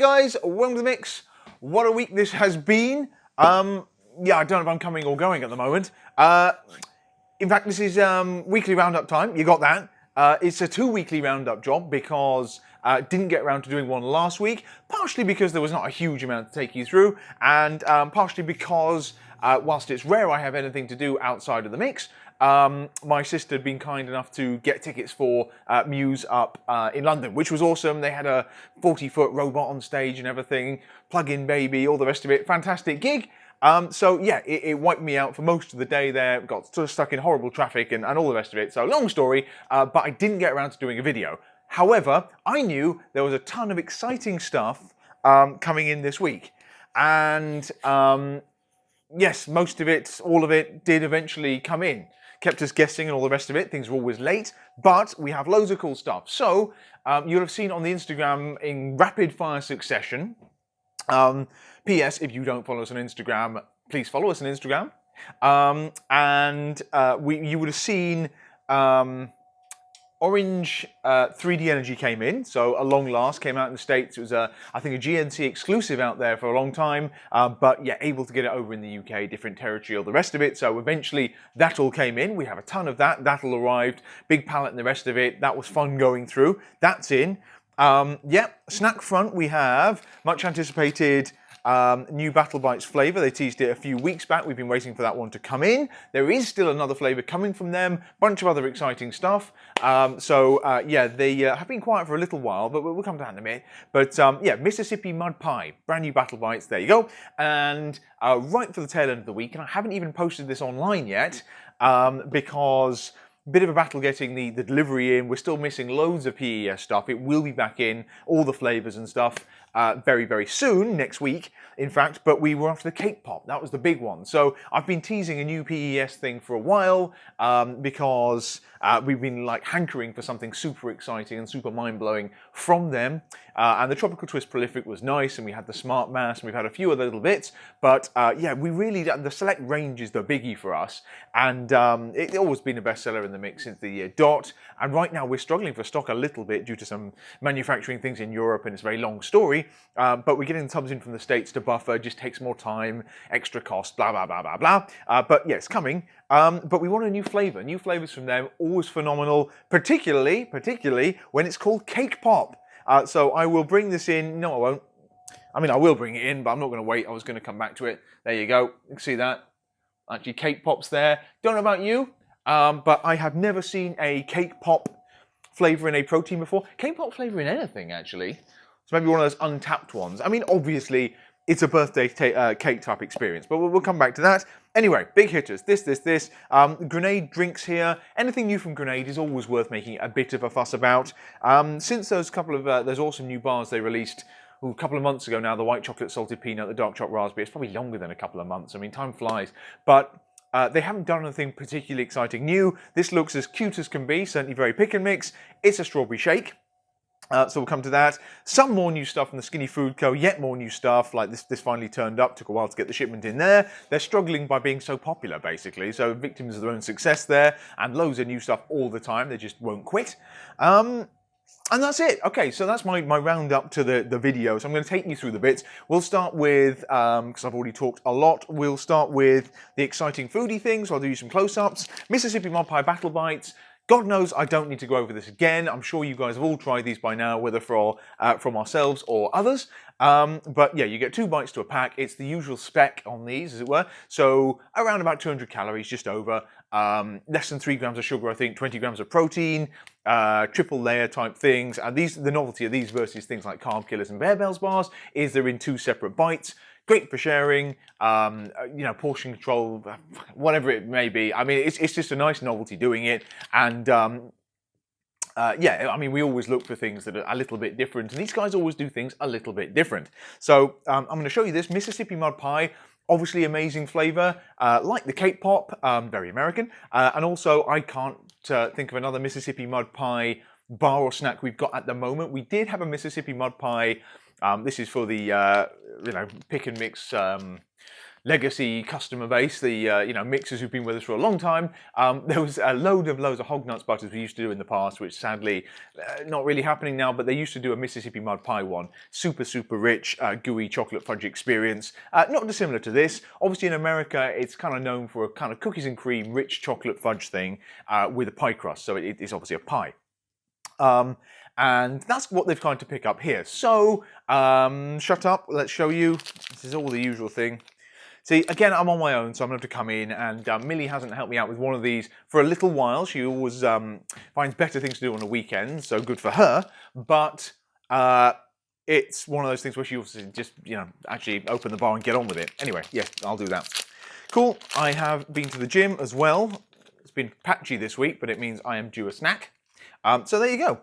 guys, welcome to the mix. What a week this has been. Yeah, I don't know if I'm coming or going at the moment. In fact, this is weekly roundup time. You got that. It's a 2 weekly roundup job because didn't get around to doing one last week, partially because there was not a huge amount to take you through, and partially because whilst it's rare I have anything to do outside of the mix, my sister had been kind enough to get tickets for Muse up in London, which was awesome. They had a 40-foot robot on stage and everything, plug-in baby, all the rest of it. Fantastic gig. So yeah, it wiped me out for most of the day there, got sort of stuck in horrible traffic and all the rest of it. So long story, but I didn't get around to doing a video. However, I knew there was a ton of exciting stuff coming in this week. And yes, most of it, all of it did eventually come in. Kept us guessing and all the rest of it. Things were always late, but we have loads of cool stuff. So you'll have seen on the Instagram in rapid fire succession. PES, if you don't follow us on Instagram, please follow us on Instagram. You would have seen Orange 3D Energy came in, so a long last, came out in the States. It was, I think, a GNC exclusive out there for a long time, but yeah, able to get it over in the UK, different territory, all the rest of it. So eventually that all came in. We have a ton of that. That all arrived. Big pallet and the rest of it. That was fun going through. That's in. Yeah, snack front, we have much anticipated new Battle Bites flavour. They teased it a few weeks back. We've been waiting for that one to come in. There is still another flavour coming from them. Bunch of other exciting stuff. Yeah, they have been quiet for a little while, but we'll come to that in a minute. But yeah, Mississippi Mud Pie, brand new Battle Bites. There you go. And right for the tail end of the week, and I haven't even posted this online yet because bit of a battle getting the delivery in. We're still missing loads of PES stuff. It will be back in, all the flavours and stuff, very, very soon, next week, in fact, but we were after the cake pop. That was the big one. So I've been teasing a new PES thing for a while because we've been like hankering for something super exciting and super mind-blowing from them. And the Tropical Twist Prolific was nice, and we had the Smart Mass, and we've had a few other little bits, but yeah, we really, the Select range is the biggie for us, and it's always been a bestseller in the mix since the Dot, and right now we're struggling for stock a little bit due to some manufacturing things in Europe, and it's a very long story, but we're getting the tubs in from the States to buffer, just takes more time, extra cost, blah, blah, blah, blah, blah, but yeah, it's coming. But we want a new flavour. New flavours from them, always phenomenal, particularly when it's called Cake Pop. So I will bring this in. No, I won't. I mean, I will bring it in, but I'm not going to wait. I was going to come back to it. There you go. You can see that. Actually, Cake Pop's there. Don't know about you, but I have never seen a Cake Pop flavour in a protein before. Cake Pop flavour in anything, actually. So maybe one of those untapped ones. I mean, obviously, it's a birthday cake type experience, but we'll come back to that. Anyway, big hitters, this. Grenade drinks here. Anything new from Grenade is always worth making a bit of a fuss about. Since those couple of, those awesome new bars they released a couple of months ago now, the white chocolate salted peanut, the dark chocolate raspberry, it's probably longer than a couple of months. I mean, time flies. But they haven't done anything particularly exciting new. This looks as cute as can be, certainly very pick and mix. It's a strawberry shake. So we'll come to that. Some more new stuff from the Skinny Food Co. Yet more new stuff, like this finally turned up. Took a while to get the shipment in there. They're struggling by being so popular, basically. So victims of their own success there. And loads of new stuff all the time. They just won't quit. And that's it. Okay, so that's my roundup to the video. So I'm going to take you through the bits. We'll start with, because I've already talked a lot, we'll start with the exciting foodie things. So I'll do some close-ups. Mississippi Mud Pie Battle Bites. God knows I don't need to go over this again. I'm sure you guys have all tried these by now, whether from ourselves or others. But yeah, you get 2 bites to a pack. It's the usual spec on these, as it were. So around about 200 calories, just over. Less than 3 grams of sugar, I think, 20 grams of protein, triple layer type things. And the novelty of these versus things like Carb Killers and Bear Bells bars is they're in 2 separate bites. Great for sharing, you know, portion control, whatever it may be. I mean, it's just a nice novelty doing it. And yeah, I mean, we always look for things that are a little bit different. And these guys always do things a little bit different. So I'm going to show you this Mississippi Mud Pie. Obviously amazing flavour, like the Cake Pop, very American. And also, I can't think of another Mississippi Mud Pie bar or snack we've got at the moment. We did have a Mississippi Mud Pie. This is for the you know, pick and mix legacy customer base, the mixers who've been with us for a long time. There was a loads of hog nuts butters we used to do in the past, which sadly not really happening now. But they used to do a Mississippi mud pie one, super rich, gooey chocolate fudge experience. Not dissimilar to this. Obviously, in America, it's kind of known for a kind of cookies and cream, rich chocolate fudge thing with a pie crust. So it is obviously a pie. And that's what they've tried to pick up here. So, shut up, let's show you. This is all the usual thing. See, again, I'm on my own, so I'm going to have to come in, and Millie hasn't helped me out with one of these for a little while. She always finds better things to do on a weekend, so good for her. But it's one of those things where she also just, actually open the bar and get on with it. Anyway, yes, I'll do that. Cool, I have been to the gym as well. It's been patchy this week, but it means I am due a snack. So there you go.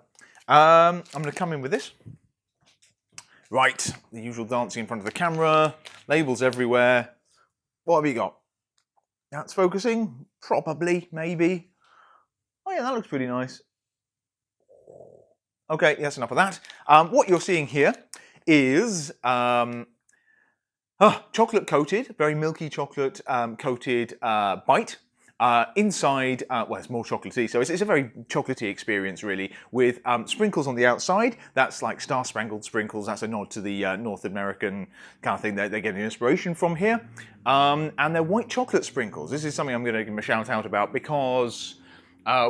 I'm going to come in with this. Right, the usual dancing in front of the camera, labels everywhere. What have you got? That's focusing? Probably, maybe. Oh yeah, that looks pretty nice. Okay, that's enough of that. What you're seeing here is chocolate coated, very milky chocolate coated bite. Inside, well, it's more chocolatey, so it's a very chocolatey experience, really, with sprinkles on the outside. That's like star-spangled sprinkles. That's a nod to the North American kind of thing that they're getting inspiration from here. And they're white chocolate sprinkles. This is something I'm going to give them a shout-out about because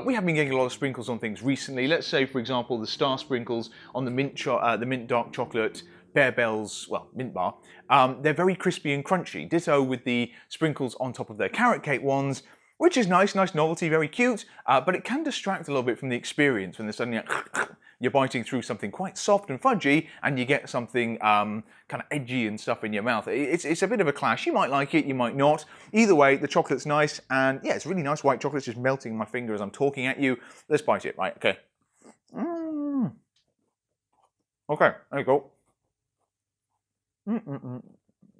we have been getting a lot of sprinkles on things recently. Let's say, for example, the star sprinkles on the mint dark chocolate Bear Bells, well, mint bar. They're very crispy and crunchy. Ditto with the sprinkles on top of their carrot cake ones, which is nice novelty, very cute, but it can distract a little bit from the experience when they're suddenly you're biting through something quite soft and fudgy, and you get something kind of edgy and stuff in your mouth. It's a bit of a clash. You might like it, you might not. Either way, the chocolate's nice, and yeah, it's really nice white chocolate. It's just melting in my finger as I'm talking at you. Let's bite it, right? Okay. Okay, there you go.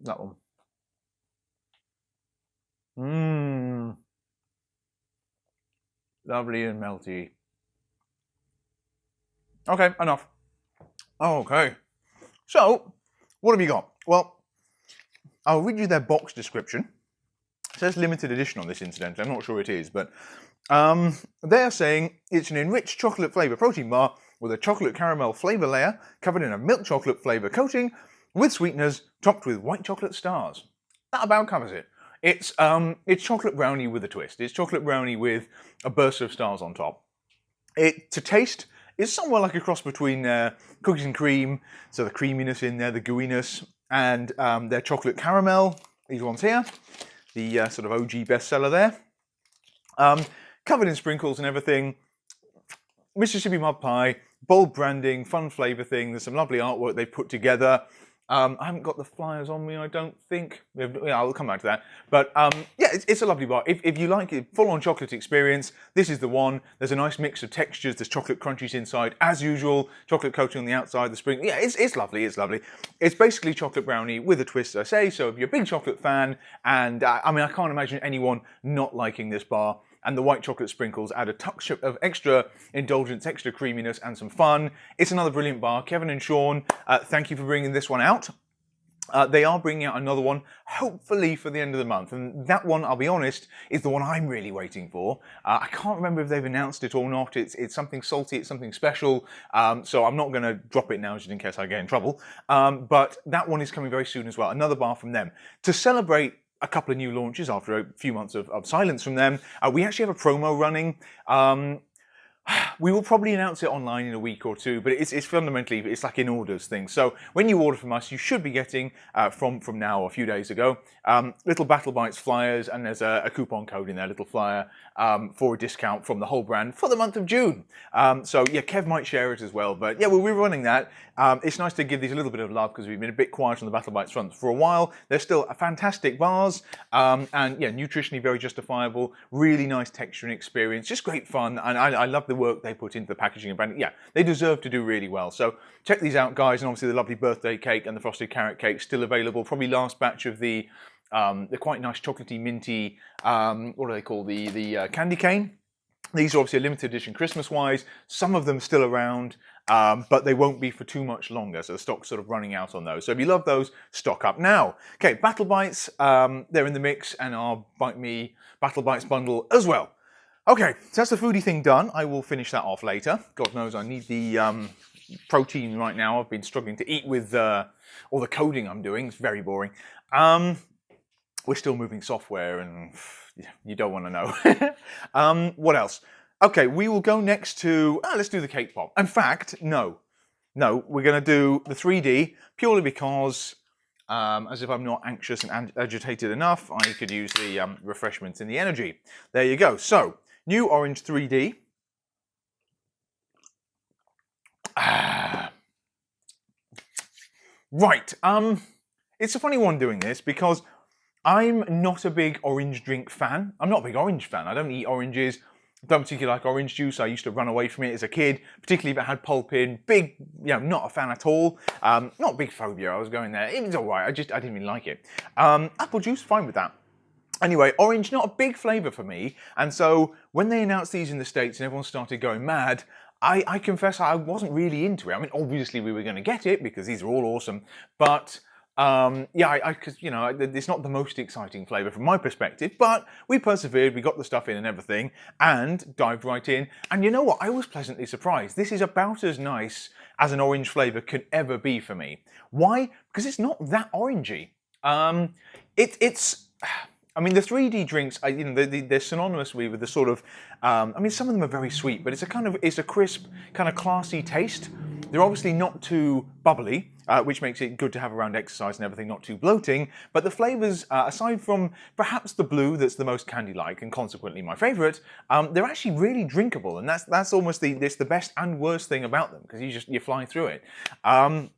That one. Lovely and melty. Okay, enough. Okay. So, what have you got? Well, I'll read you their box description. It says limited edition on this, incidentally. I'm not sure it is, but they're saying it's an enriched chocolate flavour protein bar with a chocolate caramel flavour layer covered in a milk chocolate flavour coating with sweeteners topped with white chocolate stars. That about covers it. It's chocolate brownie with a twist. It's chocolate brownie with a burst of stars on top. To taste, it's somewhat like a cross between cookies and cream, so the creaminess in there, the gooiness, and their chocolate caramel, these ones here, the sort of OG bestseller there. Covered in sprinkles and everything. Mississippi mud pie, bold branding, fun flavour thing. There's some lovely artwork they've put together. I haven't got the flyers on me, I don't think. Yeah, I'll come back to that. But yeah, it's a lovely bar. If you like it, full-on chocolate experience, this is the one. There's a nice mix of textures. There's chocolate crunchies inside, as usual. Chocolate coating on the outside, the spring. Yeah, it's lovely, it's lovely. It's basically chocolate brownie with a twist, I say. So if you're a big chocolate fan, and I mean, I can't imagine anyone not liking this bar. And the white chocolate sprinkles add a touch of extra indulgence, extra creaminess, and some fun. It's another brilliant bar. Kevin and Sean, thank you for bringing this one out. They are bringing out another one, hopefully for the end of the month. And that one, I'll be honest, is the one I'm really waiting for. I can't remember if they've announced it or not. It's something salty, it's something special. So I'm not going to drop it now just in case I get in trouble. But that one is coming very soon as well. Another bar from them. To celebrate a couple of new launches after a few months of silence from them, we actually have a promo running. We will probably announce it online in a week or two, but it's fundamentally, it's like in orders thing. So when you order from us, you should be getting, from now, a few days ago, little Battle Bites flyers, and there's a coupon code in there, little flyer, for a discount from the whole brand for the month of June. So yeah, Kev might share it as well, but yeah, we're running that. It's nice to give these a little bit of love because we've been a bit quiet on the Battle Bites front for a while. They're still fantastic bars, and yeah, nutritionally very justifiable, really nice texture and experience, just great fun, and I love the work they put into the packaging and branding. Yeah, they deserve to do really well. So check these out, guys, and obviously the lovely birthday cake and the frosted carrot cake still available. Probably last batch of the quite nice chocolatey, minty, what do they call the candy cane? These are obviously a limited edition Christmas-wise. Some of them still around. but they won't be for too much longer. So the stock's sort of running out on those. So if you love those, stock up now. Okay, Battle Bites, they're in the mix, and our Bite Me Battle Bites bundle as well. Okay, so that's the foodie thing done. I will finish that off later. God knows I need the protein right now. I've been struggling to eat with all the coding I'm doing. It's very boring. We're still moving software, and you don't want to know. What else? Okay, we will go next to, let's do the cake pop. In fact, no, we're going to do the 3D purely because, as if I'm not anxious and agitated enough, I could use the refreshments in the energy. There you go. So, new orange 3D. Right, it's a funny one doing this because I'm not a big orange drink fan. I'm not a big orange fan. I don't eat oranges. Don't particularly like orange juice. I used to run away from it as a kid, particularly if it had pulp in. Not a fan at all. Not a big phobia. I was going there. It was all right. I didn't really like it. Apple juice, fine with that. Anyway, orange, not a big flavour for me. And so when they announced these in the States and everyone started going mad, I confess I wasn't really into it. I mean, obviously we were going to get it because these are all awesome, but because it's not the most exciting flavour from my perspective, but we persevered, we got the stuff in and everything, and dived right in. And you know what? I was pleasantly surprised. This is about as nice as an orange flavour could ever be for me. Why? Because it's not that orangey. I mean, the 3D drinks, they're synonymous with the sort of, some of them are very sweet, but it's a crisp, kind of classy taste. They're obviously not too bubbly, which makes it good to have around exercise and everything, not too bloating. But the flavours, aside from perhaps the blue that's the most candy-like and consequently my favourite, they're actually really drinkable, and that's almost the best and worst thing about them because you fly through it. And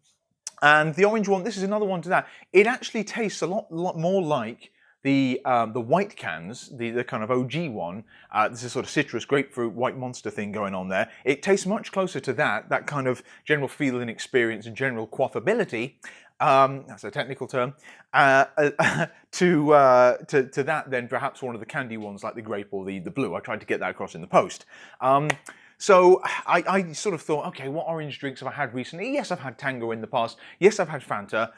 the orange one, this is another one to that. It actually tastes a lot more like the white cans, the kind of OG one. This is sort of citrus, grapefruit, white monster thing going on there. It tastes much closer to that kind of general feel and experience and general quaffability. That's a technical term. To that, then perhaps one of the candy ones like the grape or the blue. I tried to get that across in the post. So I sort of thought, okay, what orange drinks have I had recently? Yes, I've had Tango in the past. Yes, I've had Fanta.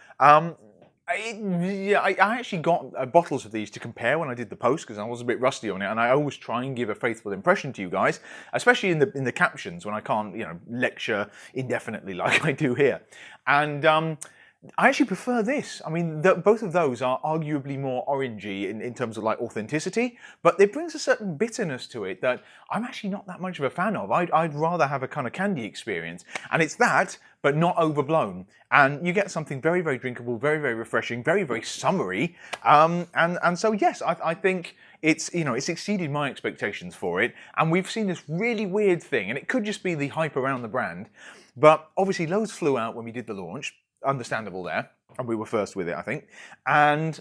I actually got bottles of these to compare when I did the post because I was a bit rusty on it, and I always try and give a faithful impression to you guys, especially in the captions when I can't lecture indefinitely like I do here. And I actually prefer this. I mean, both of those are arguably more orangey in terms of like authenticity, but it brings a certain bitterness to it that I'm actually not that much of a fan of. I'd rather have a kind of candy experience, and it's that, but not overblown. And you get something very, very drinkable, very, very refreshing, very, very summery. And so yes, I think it's exceeded my expectations for it. And we've seen this really weird thing, and it could just be the hype around the brand, but obviously loads flew out when we did the launch. Understandable there, and we were first with it, I think. And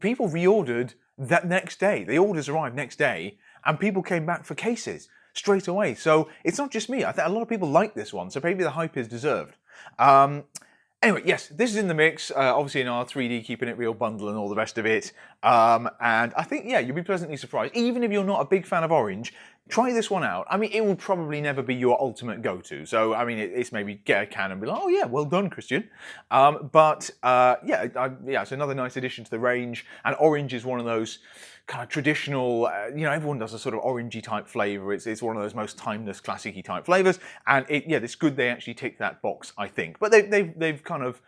people reordered that next day. The orders arrived next day, and people came back for cases straight away. So it's not just me. I think a lot of people like this one, so maybe the hype is deserved. Anyway, yes, this is in the mix, obviously in our 3D Keeping It Real bundle and all the rest of it. And I think, yeah, you'll be pleasantly surprised. Even if you're not a big fan of orange, try this one out. I mean, it will probably never be your ultimate go-to. So, I mean, it's maybe get a can and be like, oh yeah, well done, Christian. It's another nice addition to the range. And orange is one of those kind of traditional, everyone does a sort of orangey type flavour. It's one of those most timeless, classic-y type flavours. And it's good they actually tick that box, I think. But they've kind of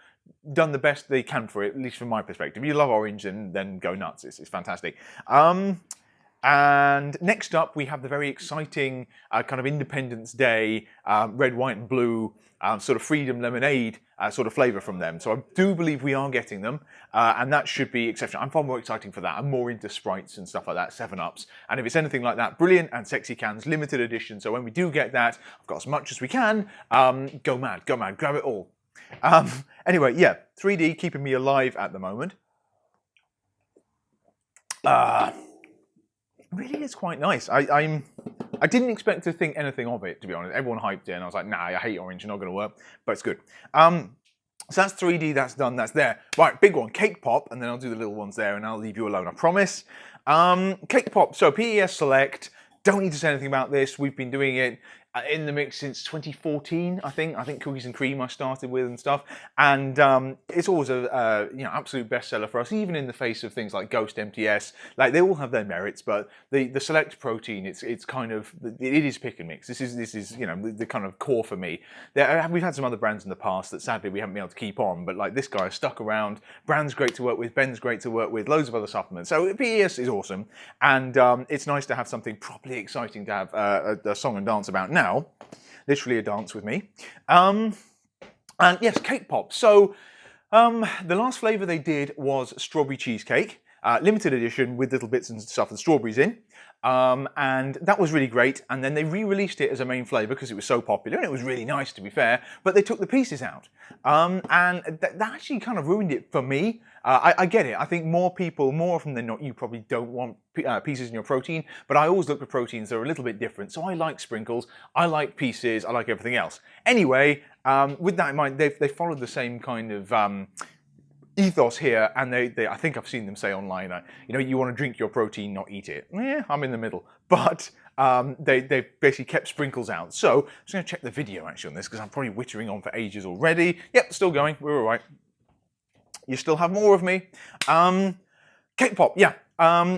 done the best they can for it, at least from my perspective. If you love orange, then go nuts. It's fantastic. And next up, we have the very exciting kind of Independence Day, red, white and blue sort of freedom lemonade sort of flavour from them. So I do believe we are getting them, and that should be exceptional. I'm far more excited for that. I'm more into Sprites and stuff like that, 7-Ups. And if it's anything like that, brilliant, and Sexy Cans, limited edition. So when we do get that, I've got as much as we can. Go mad, grab it all. Anyway, yeah, 3D keeping me alive at the moment. Really is quite nice. I didn't expect to think anything of it, to be honest. Everyone hyped it, and I was like, nah, I hate orange, not going to work, but it's good. So that's 3D, that's done, that's there. Right, big one, Cake Pop, and then I'll do the little ones there, and I'll leave you alone, I promise. Cake Pop, so PES Select, don't need to say anything about this. We've been doing it. in the mix since 2014, I think. I think Cookies and Cream I started with and stuff, and it's always a absolute bestseller for us, even in the face of things like Ghost MTS. Like they all have their merits, but the Select protein, it's kind of it is pick and mix. This is the kind of core for me. We've had some other brands in the past that sadly we haven't been able to keep on, but like this guy has stuck around. Brand's great to work with, Ben's great to work with, loads of other supplements. So PES is awesome, and it's nice to have something properly exciting to have a song and dance about now. Literally a dance with me. And yes, cake pop. So the last flavour they did was strawberry cheesecake, limited edition with little bits and stuff and strawberries in. And that was really great. And then they re-released it as a main flavour because it was so popular, and it was really nice, to be fair. But they took the pieces out, and that actually kind of ruined it for me. I get it. I think more people, more often than not, you probably don't want pieces in your protein. But I always look for proteins that are a little bit different. So I like sprinkles, I like pieces, I like everything else. Anyway, with that in mind, they followed the same kind of ethos here, and I think I've seen them say online, you want to drink your protein, not eat it. Yeah, I'm in the middle. But they basically kept sprinkles out. So I'm just going to check the video actually on this because I'm probably wittering on for ages already. Yep, still going. We're all right. You still have more of me. Cake pop, yeah.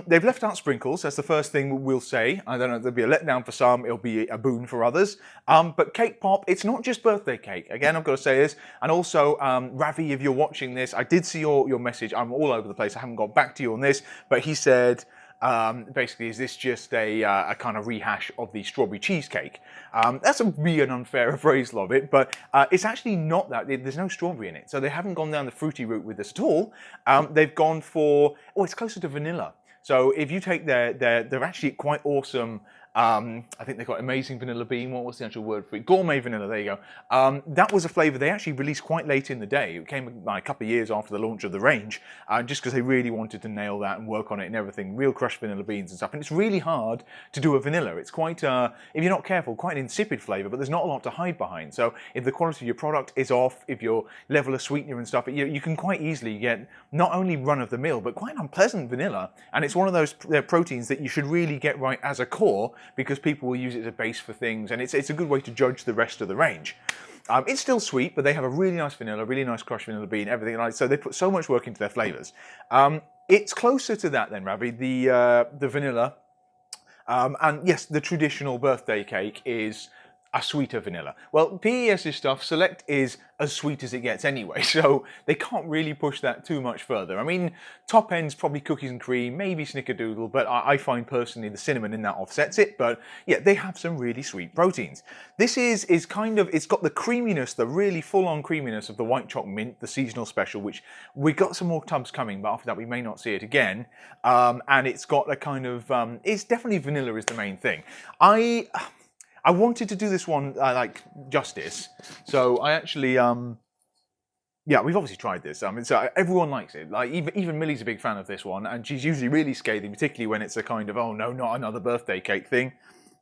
They've left out sprinkles. That's the first thing we'll say. I don't know, there'll be a letdown for some, it'll be a boon for others. But cake pop, it's not just birthday cake. Again, I've got to say this. And also, Ravi, if you're watching this, I did see your message. I'm all over the place. I haven't got back to you on this. But he said, basically, is this just a kind of rehash of the strawberry cheesecake? That's a really unfair appraisal of it, but it's actually not that. There's no strawberry in it, so they haven't gone down the fruity route with this at all. They've gone for, it's closer to vanilla. So if you take they're actually quite awesome. I think they've got amazing vanilla bean. What was the actual word for it? Gourmet vanilla. There you go. That was a flavour they actually released quite late in the day. It came like a couple of years after the launch of the range, just because they really wanted to nail that and work on it and everything. Real crushed vanilla beans and stuff. And it's really hard to do a vanilla. It's quite, if you're not careful, quite an insipid flavour. But there's not a lot to hide behind. So if the quality of your product is off, if your level of sweetener and stuff, you can quite easily get not only run of the mill, but quite unpleasant vanilla. And it's one of those proteins that you should really get right as a core, because people will use it as a base for things, and it's a good way to judge the rest of the range. It's still sweet, but they have a really nice vanilla, really nice crushed vanilla bean, everything like so. They put so much work into their flavours. It's closer to that then, Ravi, the vanilla, and yes, the traditional birthday cake is a sweeter vanilla. Well, PES's stuff, Select, is as sweet as it gets anyway, so they can't really push that too much further. I mean, top end's probably Cookies and Cream, maybe Snickerdoodle, but I find personally the cinnamon in that offsets it. But yeah, they have some really sweet proteins. This is kind of, it's got the creaminess, the really full-on creaminess of the White Choc Mint, the seasonal special, which we got some more tubs coming, but after that we may not see it again. And it's got a kind of, it's definitely vanilla is the main thing. I wanted to do this one like justice, so I actually, yeah, we've obviously tried this. So everyone likes it. Like even Millie's a big fan of this one, and she's usually really scathing, particularly when it's a kind of, oh no, not another birthday cake thing.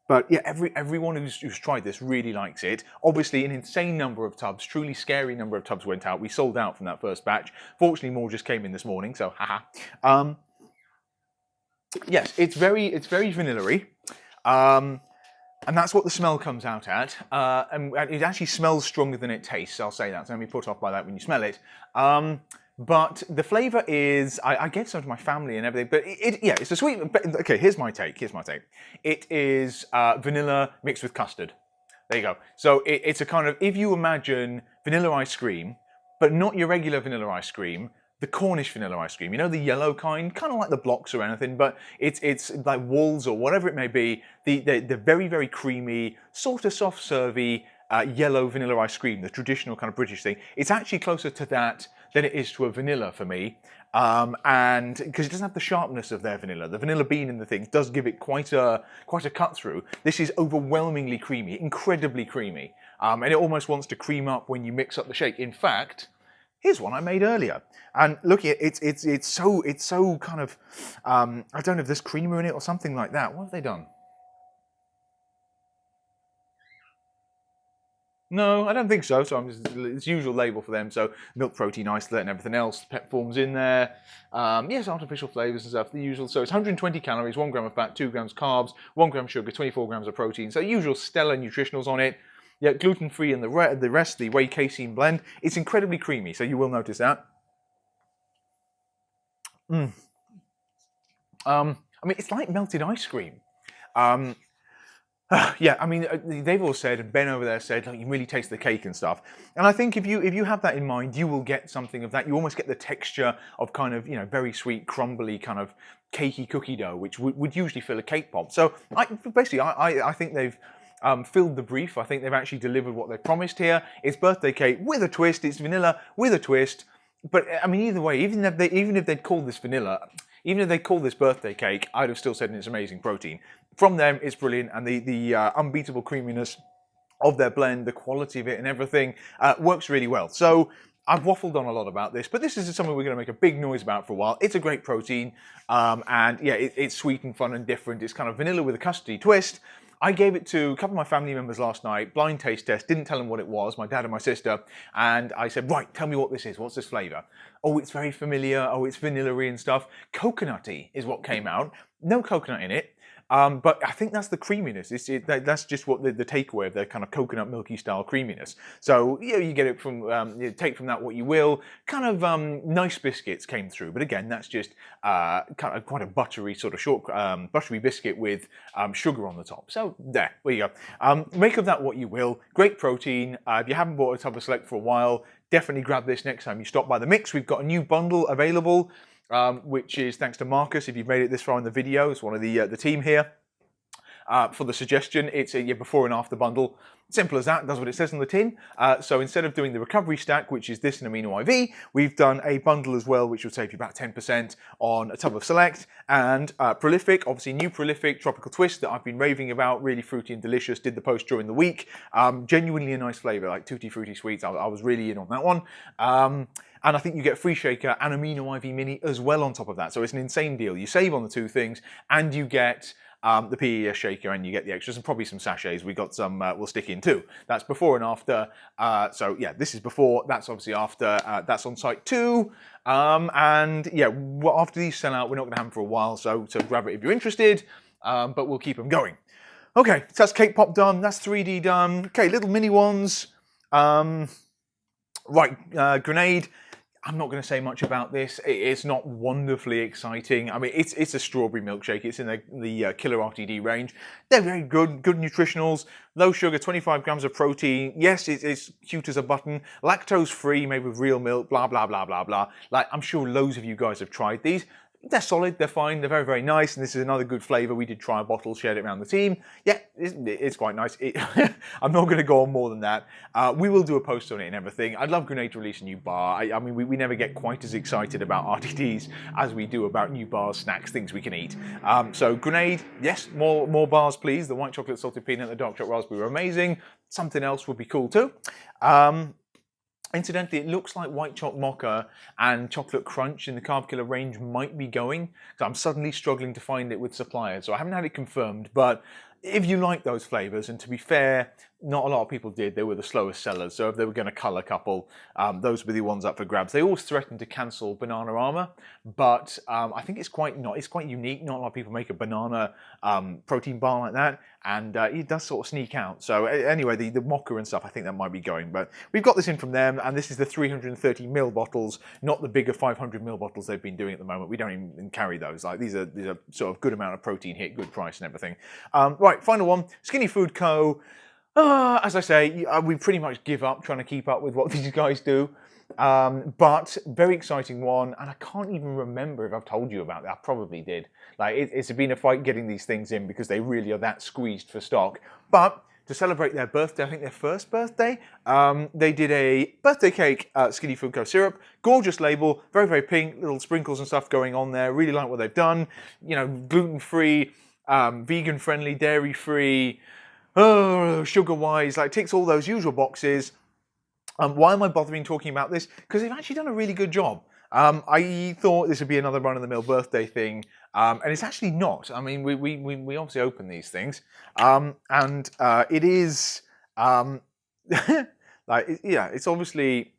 But yeah, everyone who's tried this really likes it. Obviously, an insane number of tubs, truly scary number of tubs went out. We sold out from that first batch. Fortunately, more just came in this morning, so haha. Yes, it's very vanilla-y. And that's what the smell comes out at. And it actually smells stronger than it tastes, I'll say that. So don't be put off by that when you smell it. But the flavour is, I gave some to my family and everything, but yeah, it's a sweet, okay, here's my take. It is vanilla mixed with custard. There you go. So it's a kind of, if you imagine vanilla ice cream, but not your regular vanilla ice cream, the Cornish vanilla ice cream, the yellow kind, kind of like the blocks or anything, but it's like Walls or whatever it may be, the very, very creamy, sort of soft servy yellow vanilla ice cream, the traditional kind of British thing. It's actually closer to that than it is to a vanilla for me, and because it doesn't have the sharpness of their vanilla. The vanilla bean in the thing does give it quite a cut through. This is overwhelmingly creamy, incredibly creamy, and it almost wants to cream up when you mix up the shake. In fact, here's one I made earlier, and look, it's so kind of, I don't know if there's creamer in it or something like that. What have they done? No, I don't think so. So it's usual label for them. So milk protein isolate and everything else. Pet forms in there. Yes, artificial flavors and stuff. The usual. So it's 120 calories, 1 gram of fat, 2 grams carbs, 1 gram sugar, 24 grams of protein. So usual stellar nutritionals on it. Yeah, gluten free and the rest, the whey casein blend. It's incredibly creamy. So you will notice that. I mean, it's like melted ice cream. Um, yeah, I mean, they've all said, and Ben over there said, like, you really taste the cake and stuff. And I think if you have that in mind, you will get something of that. You almost get the texture of kind of, very sweet, crumbly kind of cakey cookie dough, which would usually fill a cake pop. So I think they've filled the brief. I think they've actually delivered what they promised here. It's birthday cake with a twist. It's vanilla with a twist. But I mean, either way, even if they'd called this vanilla, even if they call this birthday cake, I'd have still said it's amazing protein. From them, it's brilliant, and the unbeatable creaminess of their blend, the quality of it, and everything works really well. So I've waffled on a lot about this, but this is something we're going to make a big noise about for a while. It's a great protein, and yeah, it's sweet and fun and different. It's kind of vanilla with a custardy twist. I gave it to a couple of my family members last night, blind taste test, didn't tell them what it was, my dad and my sister, and I said, right, tell me what this is, what's this flavour? Oh, it's very familiar, oh, it's vanilla-y and stuff. Coconutty is what came out, no coconut in it. But I think that's the creaminess. That's just what the takeaway of their kind of coconut milky style creaminess. So you get it from you take from that what you will. Kind of nice biscuits came through, but again, that's just kind of quite a buttery sort of short buttery biscuit with sugar on the top. So there you go. Make of that what you will. Great protein. If you haven't bought a Tub of Select for a while, definitely grab this next time you stop by the Mix. We've got a new bundle available. Which is thanks to Marcus, if you've made it this far in the video, it's one of the team here. For the suggestion, it's a before and after bundle. Simple as that, does what it says on the tin. So instead of doing the recovery stack, which is this and Amino IV, we've done a bundle as well, which will save you about 10% on a Tub of Select. And Prolific, obviously new Prolific Tropical Twist that I've been raving about, really fruity and delicious, did the post during the week. Genuinely a nice flavour, like Tutti Frutti Sweets, I was really in on that one. And I think you get a free shaker and Amino IV Mini as well on top of that. So it's an insane deal. You save on the two things and you get the PES shaker and you get the extras and probably some sachets. We got some we'll stick in too. That's before and after. So yeah, this is before, that's obviously after. That's on site too. And yeah, after these sell out, we're not going to have them for a while. So grab it if you're interested, but we'll keep them going. Okay, so that's cake pop done. That's 3D done. Okay, little mini ones. Right, grenade. I'm not going to say much about this. It's not wonderfully exciting. I mean, it's a strawberry milkshake. It's in the Killer RTD range. They're very good nutritionals. Low sugar, 25 grams of protein. Yes, it's cute as a button. Lactose free, made with real milk. Blah blah blah blah blah. Like, I'm sure loads of you guys have tried these. They're solid, they're fine, they're very, very nice, and this is another good flavour. We did try a bottle, shared it around the team. Yeah, it's quite nice. I'm not going to go on more than that. We will do a post on it and everything. I'd love Grenade to release a new bar. I mean, we never get quite as excited about RTDs as we do about new bars, snacks, things we can eat. So Grenade, yes, more bars, please. The white chocolate salted peanut and the dark chocolate raspberry were amazing. Something else would be cool too. Incidentally, it looks like White Choc Mocha and Chocolate Crunch in the Carb Killer range might be going. So I'm suddenly struggling to find it with suppliers. So I haven't had it confirmed, but if you like those flavours, and to be fair, not a lot of people did, they were the slowest sellers. So if they were going to cull a couple, those were the ones up for grabs. They always threaten to cancel Banana Armour, but I think it's quite unique. Not a lot of people make a banana protein bar like that, and it does sort of sneak out. So anyway, the mocha and stuff, I think that might be going. But we've got this in from them, and this is the 330ml bottles, not the bigger 500ml bottles they've been doing at the moment. We don't even carry those. Like these are sort of good amount of protein hit, good price and everything. Right, final one, Skinny Food Co. As I say, we pretty much give up trying to keep up with what these guys do. But very exciting one, and I can't even remember if I've told you about that. I probably did. Like it's been a fight getting these things in because they really are that squeezed for stock. But to celebrate their birthday, I think their first birthday, they did a birthday cake Skinny Food Co. syrup. Gorgeous label, very, very pink, little sprinkles and stuff going on there. Really like what they've done. You know, gluten-free, vegan-friendly, dairy-free, sugar-wise, like ticks all those usual boxes. Why am I bothering talking about this? Because they've actually done a really good job. I thought this would be another run-of-the-mill birthday thing, and it's actually not. I mean, we obviously open these things, and it is like, yeah, it's obviously,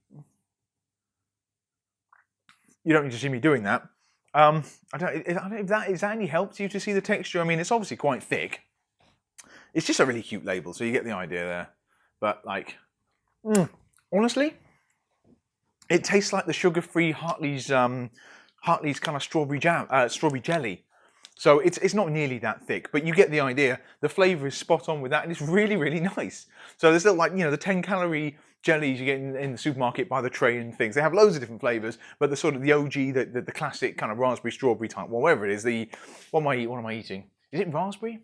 you don't need to see me doing that. I don't know if that any helps you to see the texture. I mean, it's obviously quite thick. It's just a really cute label, so you get the idea there. But like, honestly, it tastes like the sugar-free Hartley's kind of strawberry jam, strawberry jelly. So it's not nearly that thick, but you get the idea. The flavour is spot on with that, and it's really, really nice. So there's still like, the 10-calorie jellies you get in the supermarket by the tray and things. They have loads of different flavours, but the sort of the OG, the classic kind of raspberry, strawberry type, whatever it is. What am I eating? Is it raspberry?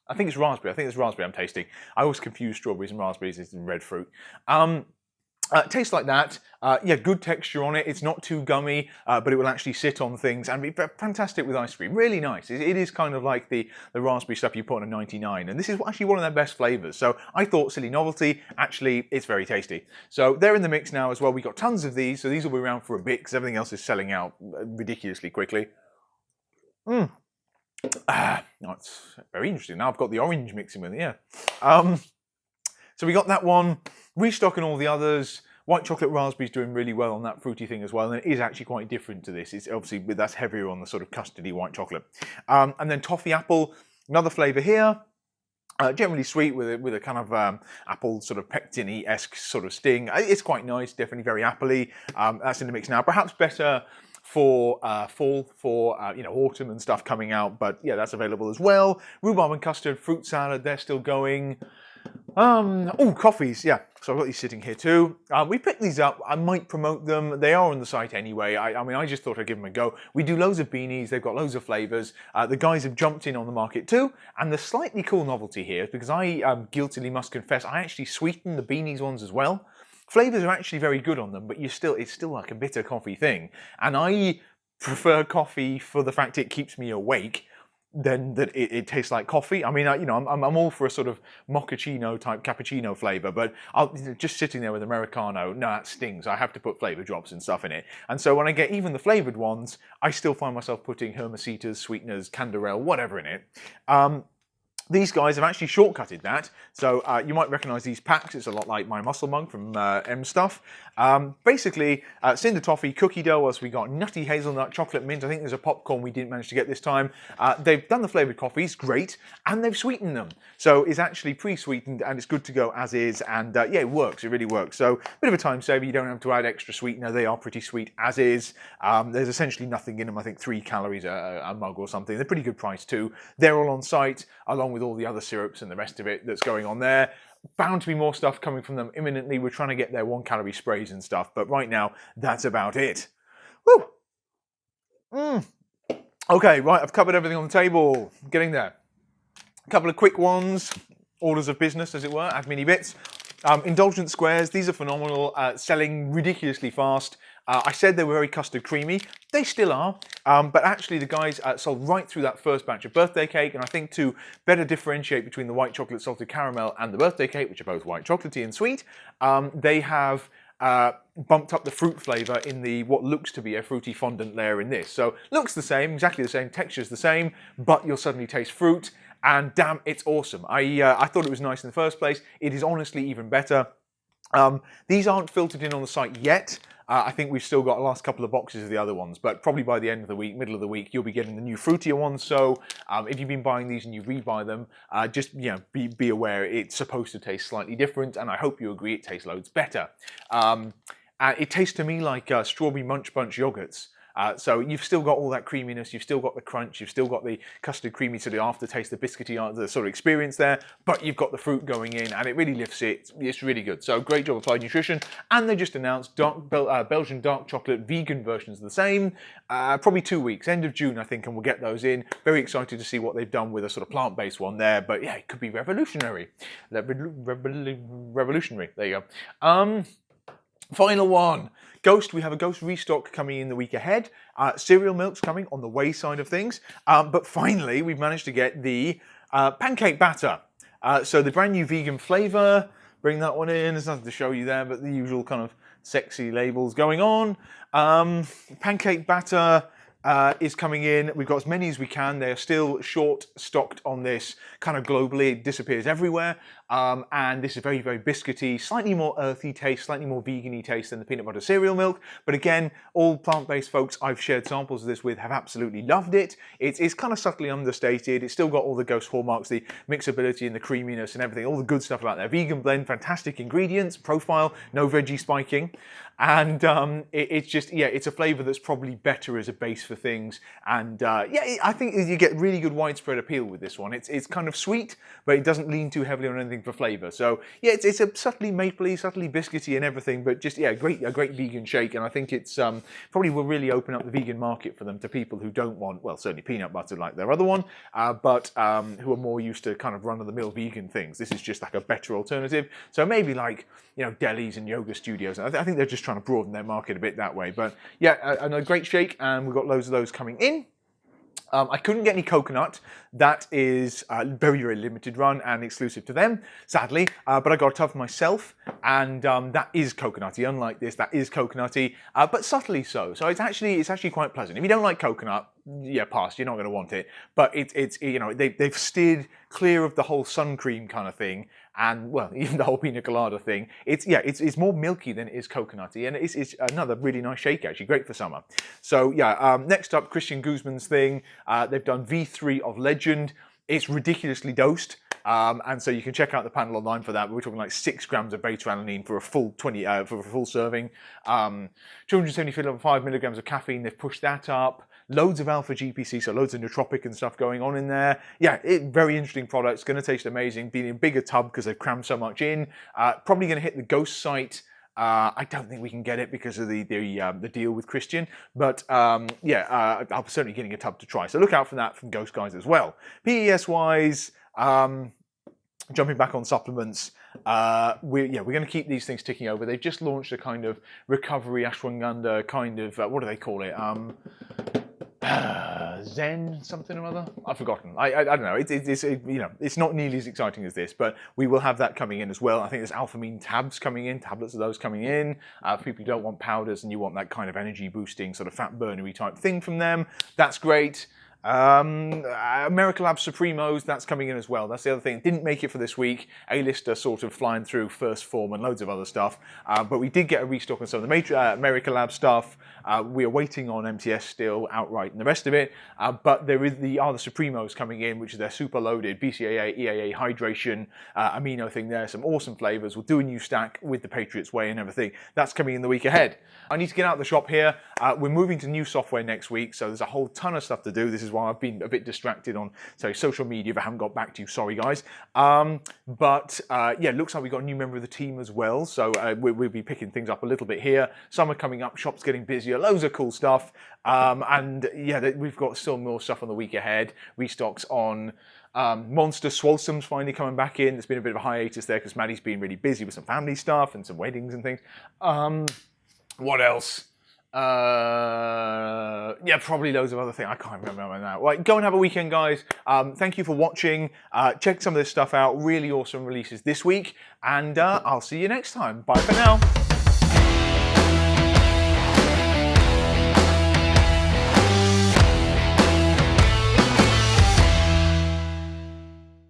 I think it's raspberry. I think it's raspberry I'm tasting. I always confuse strawberries and raspberries as red fruit. Tastes like that. Yeah, good texture on it. It's not too gummy, but it will actually sit on things and be fantastic with ice cream. Really nice. It is kind of like the raspberry stuff you put on a 99, and this is actually one of their best flavors. So I thought, silly novelty, actually it's very tasty. So they're in the mix now as well. We got tons of these, so these will be around for a bit because everything else is selling out ridiculously quickly. No, it's very interesting. Now I've got the orange mixing with it, yeah. So we got that one, restocking all the others. White chocolate raspberry is doing really well on that fruity thing as well, and it is actually quite different to this. It's obviously, that's heavier on the sort of custardy white chocolate. And then toffee apple, another flavour here. Generally sweet with a kind of apple sort of pectin-y-esque sort of sting. It's quite nice, definitely very appley. That's in the mix now. Perhaps better for fall, for autumn and stuff coming out, but yeah, that's available as well. Rhubarb and custard, fruit salad, they're still going. Coffees, yeah. So I've got these sitting here too. We picked these up. I might promote them. They are on the site anyway. I mean, I just thought I'd give them a go. We do loads of beanies. They've got loads of flavours. The guys have jumped in on the market too. And the slightly cool novelty here is because I guiltily must confess, I actually sweeten the beanies ones as well. Flavours are actually very good on them, but it's still like a bitter coffee thing. And I prefer coffee for the fact it keeps me awake than that it tastes like coffee. I mean, I'm all for a sort of mochaccino type cappuccino flavour, but just sitting there with Americano, no, that stings. I have to put flavour drops and stuff in it. And so when I get even the flavoured ones, I still find myself putting Hermositas, sweeteners, Canderel, whatever in it. These guys have actually shortcutted that, so you might recognise these packs. It's a lot like my Muscle Mug from M Stuff. Basically, cinder toffee, cookie dough, as we got nutty hazelnut, chocolate mint. I think there's a popcorn we didn't manage to get this time. They've done the flavoured coffees, great, and they've sweetened them. So it's actually pre-sweetened and it's good to go as is, and yeah, it works, it really works. So a bit of a time saver, you don't have to add extra sweetener. They are pretty sweet as is. There's essentially nothing in them, I think 3 calories a mug or something. They're pretty good price too. They're all on site, along with all the other syrups and the rest of it that's going on there. Bound to be more stuff coming from them imminently. We're trying to get their 1-calorie sprays and stuff, but right now, that's about it. Woo! Okay, right, I've covered everything on the table. Getting there. A couple of quick ones, orders of business, as it were, add mini bits. Indulgent squares, these are phenomenal, selling ridiculously fast. I said they were very custard creamy. They still are, but actually the guys sold right through that first batch of birthday cake, and I think to better differentiate between the white chocolate salted caramel and the birthday cake, which are both white chocolatey and sweet, they have bumped up the fruit flavour in the what looks to be a fruity fondant layer in this. So looks the same, exactly the same, texture's the same, but you'll suddenly taste fruit, and damn, it's awesome. I thought it was nice in the first place. It is honestly even better. These aren't filtered in on the site yet. I think we've still got the last couple of boxes of the other ones, but probably by the end of the week, middle of the week, you'll be getting the new fruitier ones. So if you've been buying these and you rebuy them, just be aware it's supposed to taste slightly different, and I hope you agree it tastes loads better. It tastes to me like strawberry Munch Bunch yogurts. So you've still got all that creaminess, you've still got the crunch, you've still got the custard creamy sort of aftertaste, the biscuity the sort of experience there, but you've got the fruit going in and it really lifts it. It's really good. So great job Applied Nutrition. And they just announced Belgian dark chocolate vegan versions of the same. Probably 2 weeks, end of June I think, and we'll get those in. Very excited to see what they've done with a sort of plant-based one there, but yeah, it could be revolutionary. Revolutionary, there you go. Final one. Ghost, we have a Ghost restock coming in the week ahead. Cereal milk's coming on the whey side of things. But finally, we've managed to get the pancake batter. So the brand new vegan flavour, bring that one in. There's nothing to show you there, but the usual kind of sexy labels going on. Pancake batter, is coming in. We've got as many as we can. They are still short stocked on this kind of globally. It disappears everywhere. And this is very, very biscuity, slightly more earthy taste, slightly more vegan-y taste than the peanut butter cereal milk. But again, all plant-based folks I've shared samples of this with have absolutely loved it. It's kind of subtly understated. It's still got all the Ghost hallmarks, the mixability and the creaminess and everything, all the good stuff about there. Vegan blend, fantastic ingredients, profile, no veggie spiking. And it's just, yeah, it's a flavour that's probably better as a base for things. And yeah, I think you get really good widespread appeal with this one. It's kind of sweet, but it doesn't lean too heavily on anything for flavour. So yeah, it's a subtly mapley, subtly biscuity and everything, but just, yeah, a great vegan shake. And I think it's probably will really open up the vegan market for them to people who don't want, well, certainly peanut butter like their other one, but who are more used to kind of run-of-the-mill vegan things. This is just like a better alternative. So maybe like, you know, delis and yoga studios. I think they're just trying to broaden their market a bit that way. But yeah, a great shake, and we've got loads of those coming in. I couldn't get any coconut. That is very, very limited run and exclusive to them, sadly. But I got a tub for myself, and that is coconutty. Unlike this, that is coconutty, but subtly so. So it's actually quite pleasant. If you don't like coconut, yeah, pass. You're not going to want it. But it's you know, they've steered clear of the whole sun cream kind of thing, and well, even the whole pina colada thing. It's more milky than it is coconutty, and it's another really nice shake, actually, great for summer. So yeah, next up, Christian Guzman's thing. They've done V3 of Legend. It's ridiculously dosed. And so you can check out the panel online for that. But we're talking like 6 grams of beta-alanine for a full for a full serving. 275 milligrams of caffeine. They've pushed that up. Loads of alpha GPC, so loads of nootropic and stuff going on in there. Yeah, very interesting product. It's going to taste amazing. Being in a bigger tub because they've crammed so much in. Probably going to hit the Ghost site. I don't think we can get it because of the deal with Christian, but yeah, I'm certainly getting a tub to try. So look out for that from Ghost guys as well. PES wise, jumping back on supplements, we're going to keep these things ticking over. They've just launched a kind of recovery ashwagandha kind of what do they call it? Zen something or other. I've forgotten. I don't know. It's you know, it's not nearly as exciting as this, but we will have that coming in as well. I think there's alphamine tabs coming in, tablets of those coming in. For people who don't want powders and you want that kind of energy boosting sort of fat burnery type thing from them, that's great. America Lab Supremos, that's coming in as well. That's the other thing. Didn't make it for this week. A-lister sort of flying through first form and loads of other stuff. But we did get a restock on some of the America Lab stuff. We are waiting on MTS still outright and the rest of it. But there is the Supremos coming in, which is their super loaded BCAA, EAA hydration amino thing there. Some awesome flavors. We'll do a new stack with the Patriots Way and everything. That's coming in the week ahead. I need to get out of the shop here. We're moving to new software next week, so there's a whole ton of stuff to do. This is why I've been a bit distracted on social media if I haven't got back to you. Sorry, guys. But yeah, looks like we've got a new member of the team as well, so we'll be picking things up a little bit here. Summer coming up, shop's getting busier, loads of cool stuff. And yeah, we've got still more stuff on the week ahead. Restocks on Monster Swolsom's finally coming back in. There's been a bit of a hiatus there because Maddie's been really busy with some family stuff and some weddings and things. What else? Yeah, probably loads of other things. I can't remember now. Right, go and have a weekend, guys. Thank you for watching. Check some of this stuff out. Really awesome releases this week. And I'll see you next time. Bye for now.